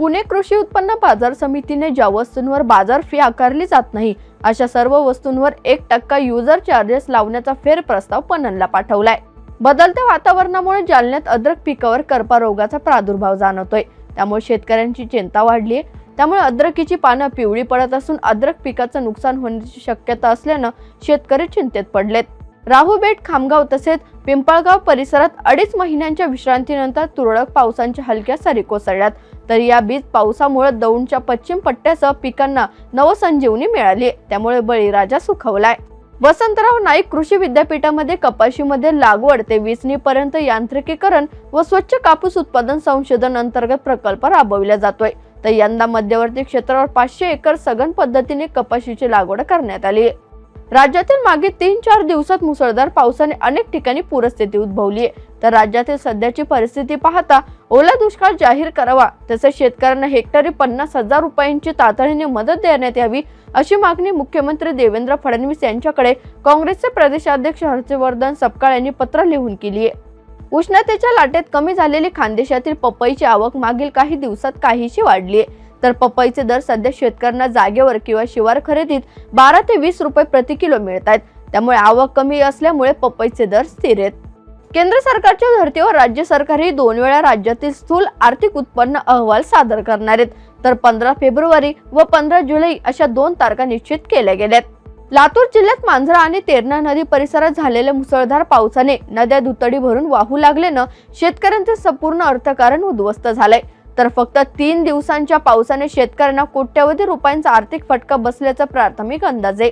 पुणे कृषी उत्पन्न बाजार समितीने ज्या वस्तूंवर बाजार फी आकारली जात नाही अशा सर्व वस्तूंवर 1% युजर चार्जेस लावण्याचा फेर प्रस्ताव पणनला पाठवलाय। बदलत्या वातावरणामुळे जालन्यात अद्रक पिकावर करपा रोगाचा प्रादुर्भाव जाणवतोय, त्यामुळे शेतकऱ्यांची चिंता वाढली आहे। त्यामुळे अद्रकीची पानं पिवळी पडत असून अद्रक पिकाचं नुकसान होण्याची शक्यता असल्यानं शेतकरी चिंतेत पडलेत। राहुबेट, खामगाव तसेच पिंपळगाव परिसरात 2.5 महिन्यांच्या विश्रांतीनंतर तुरळक पावसांच्या हलक्या सरी कोसळल्यात, तर या बीज पावसामुळे दौंडच्या पश्चिम पट्ट्यासह पिकांना नवसंजीवनी मिळाली, त्यामुळे बळीराजा सुखावलाय। वसंतराव नाईक कृषी विद्यापीठामध्ये कपाशीमध्ये लागवड ते वेचणीपर्यंत यांत्रिकीकरण व स्वच्छ कापूस उत्पादन संशोधन अंतर्गत प्रकल्प राबविला जातोय। तर यंदा मध्यवर्ती क्षेत्रावर 500 एकर सघन पद्धतीने कपाशीची लागवड करण्यात आली। राज्यातील मागील 3-4 दिवसात मुसळधार पावसाने अनेक ठिकाणी पूरस्थिती उद्भवली आहे, तर राज्यातील सध्याची परिस्थिती पाहता ओला दुष्काळ जाहीर करावा, तसेच शेतकऱ्यांना हेक्टरी 50,000 रुपयांची तातडीने मदत देण्यात यावी अशी मागणी मुख्यमंत्री देवेंद्र फडणवीस यांच्याकडे काँग्रेसचे प्रदेशाध्यक्ष हर्षवर्धन सपकाळ यांनी पत्र लिहून केली आहे। उष्णतेच्या लाटेत कमी झालेली खानदेशातील पपईची आवक मागील काही दिवसात काहीशी वाढली आहे, तर पपईचे दर सध्या शेतकऱ्यांना जागेवर किंवा शिवार खरेदीत 12 ते 20 रुपये प्रति किलो मिळत आहेत, त्यामुळे आवक कमी असल्यामुळे पपईचे दर स्थिर आहेत। केंद्र सरकारच्या धर्तीवर राज्य सरकारही 2 वेळा राज्यातील स्थूल आर्थिक उत्पन्न अहवाल सादर करणार आहेत, तर 15 फेब्रुवारी व 15 जुलै अशा 2 तारखा निश्चित केल्या गेल्यात। लातूर जिल्ह्यात मांजरा आणि तेरणा नदी परिसरात झालेल्या मुसळधार पावसाने नद्या दुथडी भरून वाहू लागल्यानं शेतकऱ्यांचे संपूर्ण अर्थकारण उद्ध्वस्त झालंय, तर फक्त 3 दिवसांच्या पावसाने शेतकऱ्यांना कोट्यवधी रुपयांचा आर्थिक फटका बसल्याचा प्राथमिक अंदाज आहे।